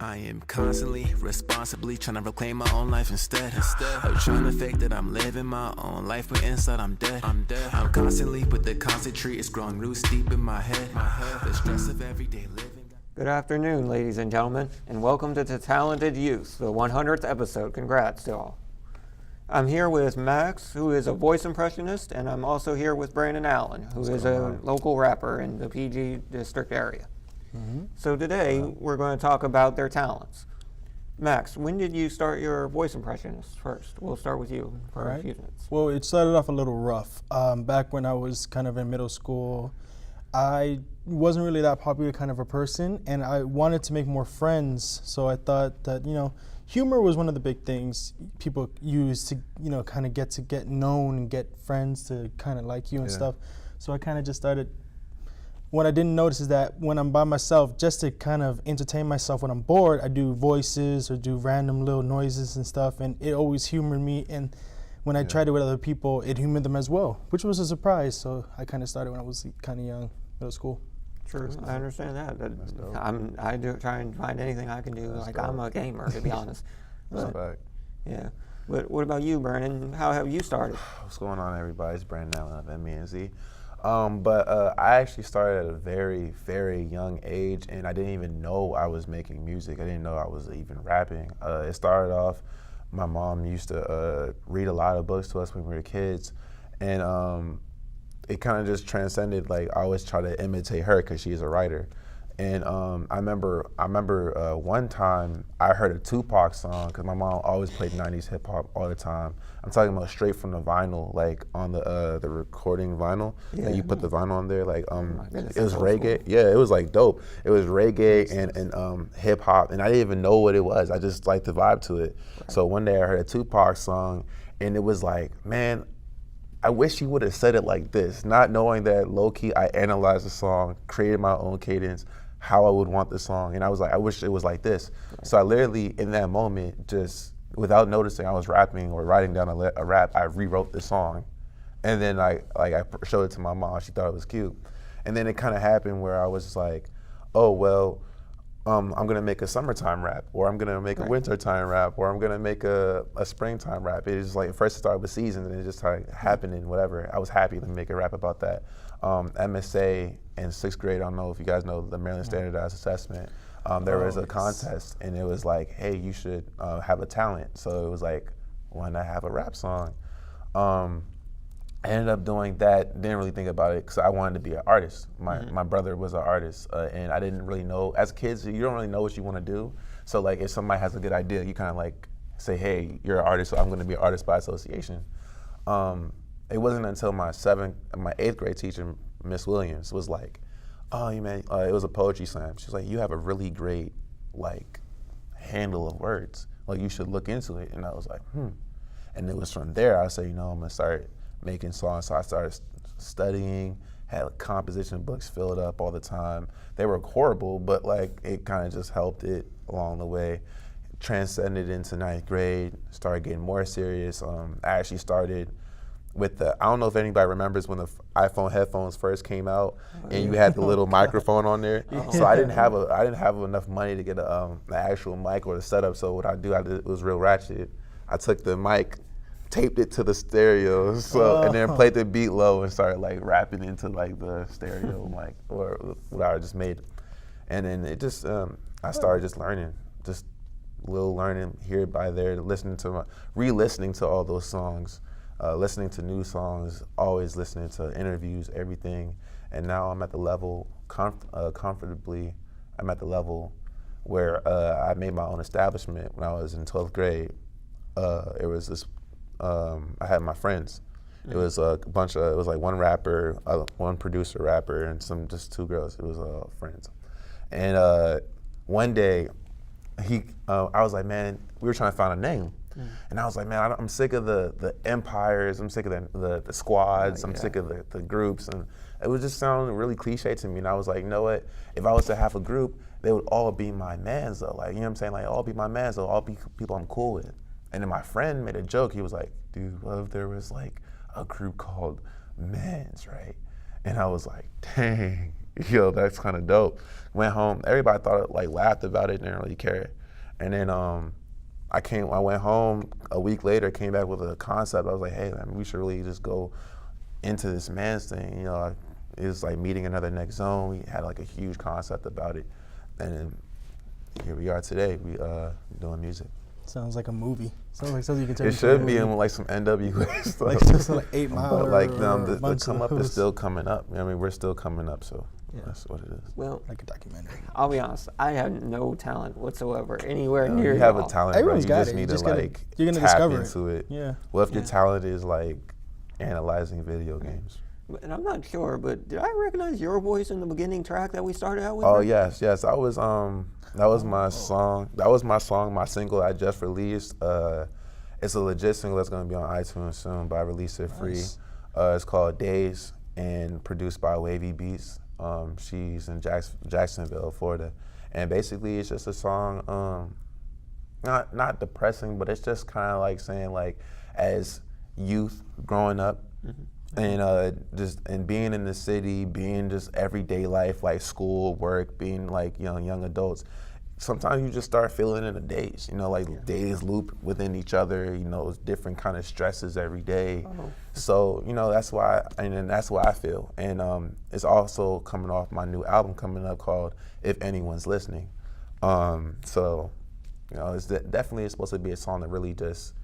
I am constantly, responsibly trying to reclaim my own life instead of trying to fake that I'm living my own life, but inside I'm dead. I'm constantly, but the constant tree is growing roots deep in my head. The stress of everyday living. Good afternoon, ladies and gentlemen, and welcome to The Talented Youth, the 100th episode. Congrats to all. I'm here with Max, who is a voice impressionist, and I'm also here with Brandon Allen, who is a local rapper in the PG district area. So today, we're going to talk about their talents. Max, when did you start your voice impressionist first? We'll start with you for a few minutes. Well, it started off a little rough. Back when I was kind of in middle school, I wasn't really that popular kind of a person, and I wanted to make more friends. So I thought that, humor was one of the big things people use to, kind of get known and get friends to kind of like you and stuff. So I kind of just started. What I didn't notice is that when I'm by myself, just to kind of entertain myself when I'm bored, I do voices or do random little noises and stuff, and it always humored me. And when I tried it with other people, it humored them as well, which was a surprise. So I kind of started when I was kind of young, middle school. True, I understand that. I do try and find anything I can do. I'm a gamer, to be honest. Yeah. But what about you, Brandon? How have you started? What's going on, everybody? It's Brandon Allen of MENZ. But I actually started at a very, very young age, and I didn't even know I was making music. I didn't know I was even rapping. It started off, my mom used to read a lot of books to us when we were kids, and it kind of just transcended. Like, I always try to imitate her because she's a writer. And I remember one time I heard a Tupac song, because my mom always played 90s hip hop all the time. I'm talking about straight from the vinyl, like on the recording vinyl. Yeah. Like, you put the vinyl on there, like it was reggae. Cool. Yeah, it was like dope. It was reggae and hip hop, and I didn't even know what it was. I just liked the vibe to it. Right. So one day I heard a Tupac song, and it was like, man, I wish he would have said it like this. Not knowing that low key, I analyzed the song, created my own cadence, how I would want the song, and I was like, I wish it was like this. Right. So I literally, in that moment, just without noticing I was rapping or writing down a rap, I rewrote the song, and then I showed it to my mom. She thought it was cute, and then it kind of happened where I was just like, oh well, I'm gonna make a summertime rap, or I'm gonna make a wintertime rap, or I'm gonna make a springtime rap. It was like, first it started with seasons, and it just started happening. Whatever, I was happy to make a rap about that. MSA in 6th grade, I don't know if you guys know the Maryland Standardized Assessment. There was a contest, and it was like, hey, you should have a talent. So it was like, why not have a rap song? I ended up doing that, didn't really think about it, because I wanted to be an artist. My brother was an artist, and I didn't really know. As kids, you don't really know what you want to do. So like, if somebody has a good idea, you kind of like say, hey, you're an artist, so I'm going to be an artist by association. It wasn't until my 8th grade teacher, Miss Williams, was like, oh, you man, it was a poetry slam. She was like, you have a really great handle of words. Like, you should look into it. And I was like, And it was from there I said, I'm gonna start making songs. So I started studying, had composition books filled up all the time. They were horrible, but it kind of just helped it along the way. Transcended into 9th grade, started getting more serious. I actually started with I don't know if anybody remembers when the iPhone headphones first came out, and you had the little microphone on there. So I didn't have enough money to get an actual mic or the setup. So what I did, it was real ratchet. I took the mic, taped it to the stereo, and then played the beat low and started rapping into the stereo mic or what I just made. And then it just I started just learning, just little learning here by there, re-listening to all those songs. Listening to new songs, always listening to interviews, everything. And now I'm at the level, comfortably, I'm at the level where I made my own establishment when I was in 12th grade. It was this, I had my friends. It was it was like one rapper, one producer rapper, and just two girls. It was friends. And one day, I was like, man, we were trying to find a name. And I was like, man, I'm sick of the empires. I'm sick of the squads. I'm sick of the groups. And it was just sounding really cliche to me. And I was like, you know what? If I was to have a group, they would all be my mans, though. You know what I'm saying? All be my mans, though. All be people I'm cool with. And then my friend made a joke. He was like, dude, what if there was a group called Mans, right? And I was like, dang. yo, that's kind of dope. Went home, everybody thought like laughed about it, didn't really care. And then I went home a week later, came back with a concept. I was like, hey, man, we should really just go into this man's thing. You know, it was like meeting another next zone. We had like a huge concept about it, and then here we are today. We doing music. Sounds like a movie. Sounds like something you can turn It into a should be movie. in like some NWA stuff. Like just like 8 Mile. But like or the come up is those. still coming up. I mean, we're still coming up, so Yeah. that's what it is. Well, Like a documentary. I'll be honest. I have no talent whatsoever anywhere near You have y'all. a talent, bro. Everyone's You got just it. need You to just gotta- like you're gonna tap discover it. into it. Yeah. What if your Yeah. talent is like analyzing video games? And I'm not sure, but did I recognize your voice in the beginning track that we started out with? Oh bro? yes. That was my song. That was my song, my single I just released. It's a legit single that's gonna be on iTunes soon, but I released it free. Nice. It's called Days and produced by Wavy Beats. She's in Jacksonville, Florida, and basically it's just a song. Not depressing, but it's just kind of like saying like, as youth growing up. And just being in the city, being just everyday life, like school, work, being like young adults. Sometimes you just start feeling in a daze. Like days loop within each other. It's different kind of stresses every day. Oh. So that's why, and that's what I feel. And it's also coming off my new album coming up called "If Anyone's Listening." So it's definitely supposed to be a song that really just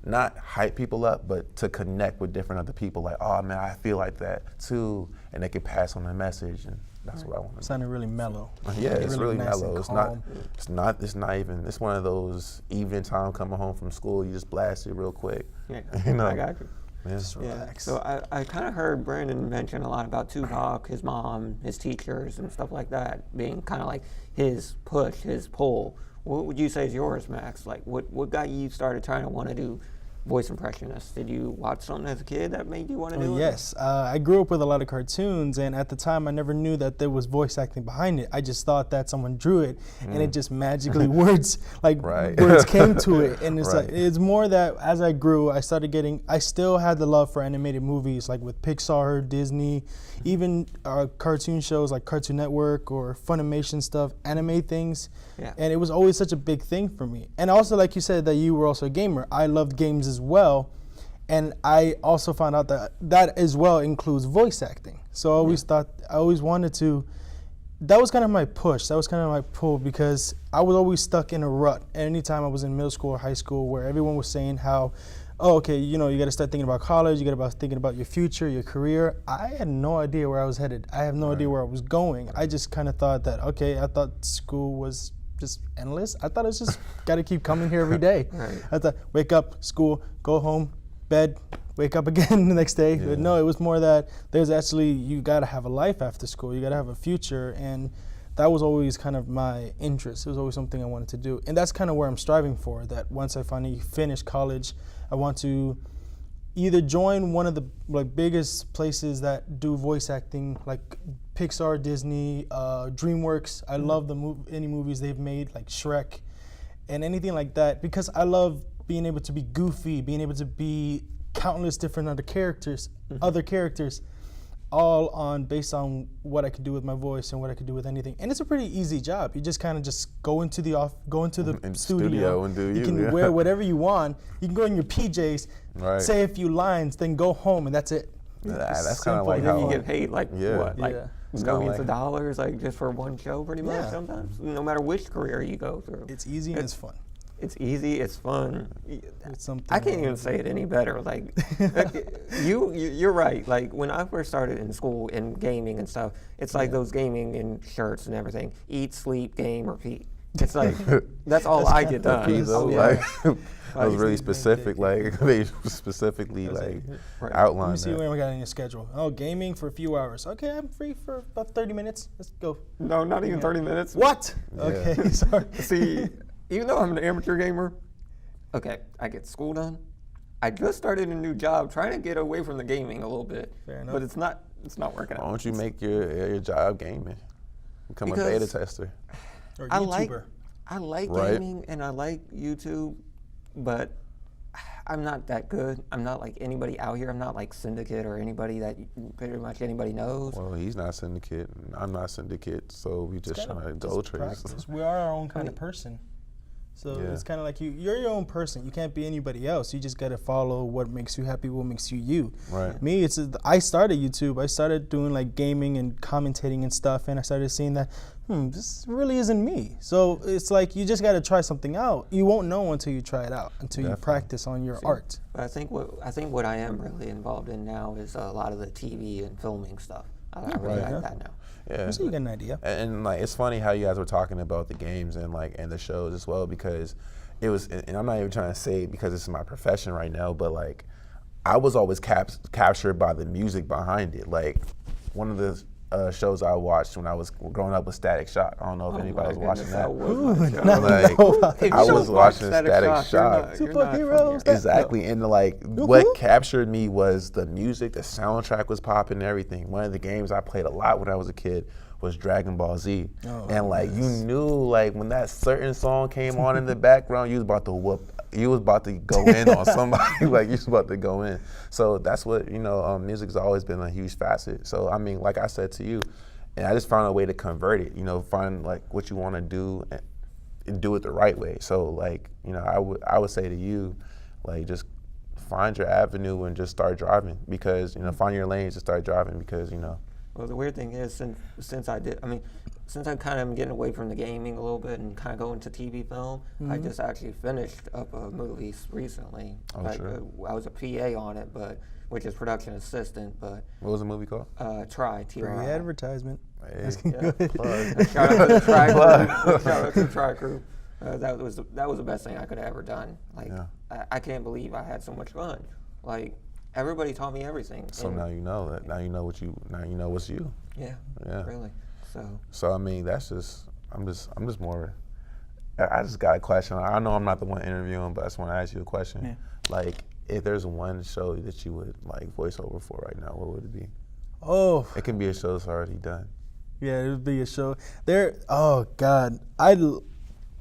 not hype people up, but to connect with different other people. Like, oh man, I feel like that too, and they can pass on the message, and that's what I want. Sounded really mellow. Yeah, it's really nice mellow. and It's calm. not even. It's one of those evening time coming home from school. You just blast it real quick. Yeah, You know. I got you. Yeah. Just Yeah. relax. So I kind of heard Brandon mention a lot about Tupac, his mom, his teachers, and stuff like that being kind of like his push, his pull. What would you say is yours, Max? Like, what got you started trying to want to do voice impressionists? Did you watch something as a kid that made you want to do it? Yes, I grew up with a lot of cartoons, and at the time I never knew that there was voice acting behind it. I just thought that someone drew it, and it just magically words Right. words came to it. And it's Right. like it's more that as I grew, I still had the love for animated movies, like with Pixar, Disney, even cartoon shows like Cartoon Network or Funimation stuff, anime things. Yeah. And it was always such a big thing for me. And also, like you said, that you were also a gamer. I loved games as well. And I also found out that as well includes voice acting. So I always wanted to, that was kind of my push. That was kind of my pull, because I was always stuck in a rut. Anytime I was in middle school or high school, where everyone was saying how, oh, okay, you got to start thinking about college, you got to start thinking about your future, your career. I had no idea where I was headed. I have no idea where I was going. I just kind of thought that, okay, I thought school was just endless. I thought it's just got to keep coming here every day. Right. I thought, wake up, school, go home, bed, wake up again the next day. Yeah. But no, it was more that there's actually, you got to have a life after school. You got to have a future. And that was always kind of my interest. It was always something I wanted to do. And that's kind of where I'm striving for, that once I finally finish college, I want to either join one of the biggest places that do voice acting, like Pixar, Disney, DreamWorks. I love any movies they've made, like Shrek, and anything like that, because I love being able to be goofy, being able to be countless different other characters, all based on what I could do with my voice and what I could do with anything. And it's a pretty easy job. You just kind of just go into the studio and do you can yeah. wear whatever you want. You can go in your PJs, Right. say a few lines, then go home, and that's it. That's kind of Simple. like And then how you get paid like Yeah. what? Like Yeah. It's kinda millions like- of dollars, like just for one show, pretty much. Yeah. Sometimes, no matter which career you go through. It's easy and it's fun. It's easy. It's fun. It's something I can't even say it any better. Like, you're right. Like when I first started in school in gaming and stuff, it's like those gaming and shirts and everything. Eat, sleep, game, repeat. It's like that's all I get done. Repeat, though, Yeah. like that was Like, really it's specific. Like they specifically That's like it. Right. Let outlined me see that. when we got in your schedule. Oh, gaming for a few hours. Okay, I'm free for about 30 minutes. Let's go. No, not even 30 minutes. What? Yeah. Okay, sorry. See, even though I'm an amateur gamer, okay, I get school done. I just started a new job, trying to get away from the gaming a little bit. Fair enough. But it's not working Why out. don't you make your job gaming? Become a Because- beta tester. Or I YouTuber. like Right. gaming and I like YouTube, but I'm not that good. I'm not like anybody out here. I'm not like Syndicate or anybody that pretty much anybody knows. Well, he's not Syndicate. I'm not Syndicate. So we just trying to go trace. We are our own kind of person. So it's kind of like you're your own person. You can't be anybody else. You just got to follow what makes you happy, what makes you you. Right. Me, I started YouTube. I started doing like gaming and commentating and stuff, and I started seeing that, this really isn't me. So it's like you just got to try something out. You won't know until you try it out, until you practice on your art. But I think what I am really involved in now is a lot of the TV and filming stuff. I really like that now. Yeah. So you get an idea. And like it's funny how you guys were talking about the games and the shows as well, because it was, and I'm not even trying to say it because this is my profession right now, but like I was always captured by the music behind it. Like one of the shows I watched when I was growing up was Static Shock. I don't know if anybody was watching that. I was watching Static Shock. Superheroes. Exactly, and like what captured me was the music. The soundtrack was popping and everything. One of the games I played a lot when I was a kid was Dragon Ball Z, and like you knew like when that certain song came on in the background, you was about to whoop. You was about to go in on somebody, like you was about to go in. So that's what, music has always been a huge facet. So I mean, like I said to you, and I just found a way to convert it, find like what you want to do and do it the right way. So like, I would say to you, like just find your avenue and just start driving because, find your lanes and start driving because, Well, the weird thing is, since I kind of am getting away from the gaming a little bit and kind of going to TV film, I just actually finished up a movie recently. Oh, sure. I was a PA on it, which is production assistant. But what was the movie called? Try. Free advertisement. Hey. Shout out to the Try crew. Shout out to the Try crew. That was the best thing I could have ever done. Like I can't believe I had so much fun. Like. Everybody taught me everything. So now you know that. Now you know what's you. Yeah. Really. So I mean, I'm just more. I just got a question. I know I'm not the one interviewing, but I just want to ask you a question. Yeah. Like, if there's one show that you would like voice over for right now, what would it be? Oh. It can be a show that's already done. Yeah, it would be a show. Oh God,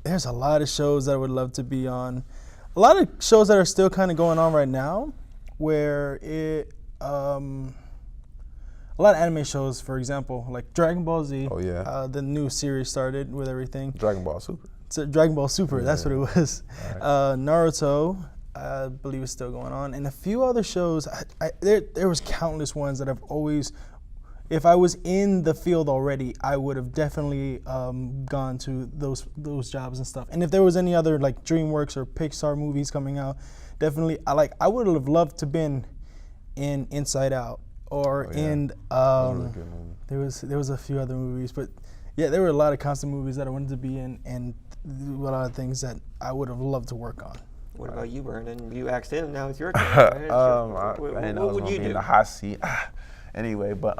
there's a lot of shows that I would love to be on. A lot of shows that are still kind of going on right now. Where a lot of anime shows, for example, like Dragon Ball Z. Oh yeah. The new series started with everything. Dragon Ball Super. So Dragon Ball Super, that's what it was. Right. Naruto, I believe is still going on, and a few other shows. There was countless ones that I've always. If I was in the field already, I would have definitely gone to those jobs and stuff. And if there was any other like DreamWorks or Pixar movies coming out, definitely I would have loved to been in Inside Out or in really good movie. there was a few other movies, but yeah, there were a lot of constant movies that I wanted to be in and a lot of things that I would have loved to work on. What about you, Brandon? You asked him. Now it's your turn. What would you do? In the hot seat. Anyway, but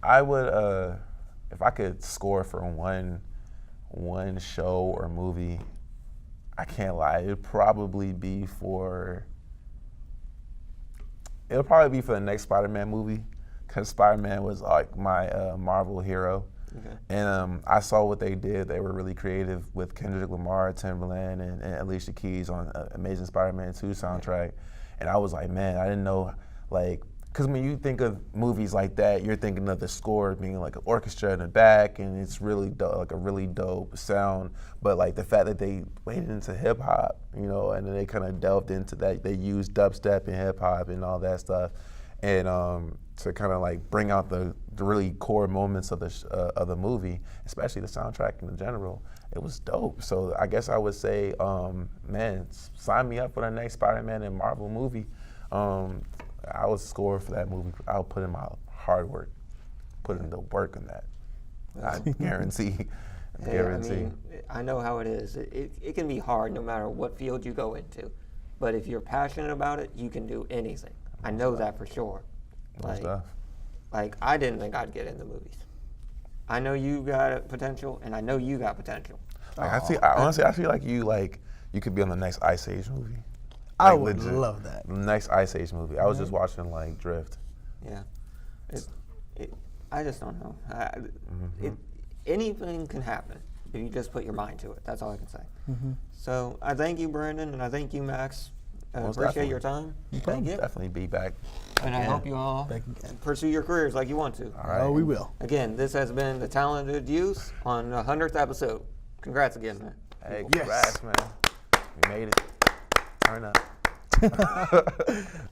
I would if I could score for one show or movie, I can't lie, it'd probably be for the next Spider-Man movie, because Spider-Man was like my Marvel hero. Okay. And I saw what they did. They were really creative with Kendrick Lamar, Timbaland, and Alicia Keys on Amazing Spider-Man 2 soundtrack. And I was like, man, I didn't know, like, because when you think of movies like that, you're thinking of the score being like an orchestra in the back, and it's really dope, like a really dope sound. But like the fact that they waded into hip hop, and then they kind of delved into that. They used dubstep and hip hop and all that stuff, and to kind of like bring out the really core moments of the movie, especially the soundtrack in general. It was dope. So I guess I would say, man, sign me up for the next Spider-Man and Marvel movie. I would score for that movie. I'll put in my hard work, put in the work on that. I guarantee. Guarantee. I mean, I know how it is. It can be hard no matter what field you go into. But if you're passionate about it, you can do anything. I know that for sure. Like I didn't think I'd get into movies. I know you got potential, and I know you got potential. Like, I feel like you could be on the next Ice Age movie. I would love that. Next Ice Age movie. I was just watching like Drift. Yeah. I just don't know. Anything can happen if you just put your mind to it. That's all I can say. So I thank you, Brandon, and I thank you, Max. Most appreciate definitely. your time. No Thank problem. you. Definitely be back. And I again. hope you all Back again. pursue your careers like you want to. All right. Oh, we will. Again, this has been the Talented Youth on the 100th episode. Congrats again, man. Hey, Yes. congrats, man. We made it. Turn up.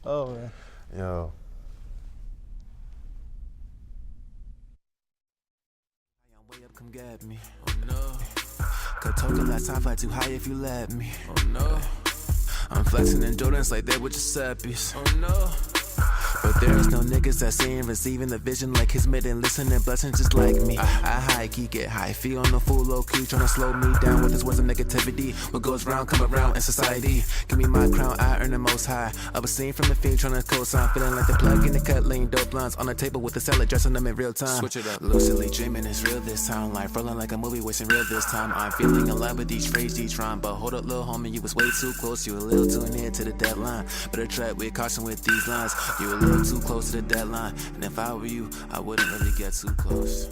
Oh, man. Yo. Way up, come get me. Oh no. Katoka last time fly too high if you let me. Oh no. I'm flexing in Jordans like they were Giuseppe's. Oh no. But there's no niggas that seeing receiving the vision like his mid and listening blessings just like me. I high key get high, feel on the full low key, tryna slow me down with his words of negativity. What goes round come around in society. Give me my crown, I earn the most high. I was seen from the field tryna co-sign, feeling like the plug in the cut, laying dope blinds on the table with the salad, dressing them in real time. Switch it up, lucidly dreaming it's real this time. Life rolling like a movie, wasting real this time. I'm feeling in love with each phrase, each rhyme. But hold up, little homie, you was way too close. You a little too near to the deadline. Better tread with caution with these lines. You a little too close to the deadline. And if I were you, I wouldn't really get too close.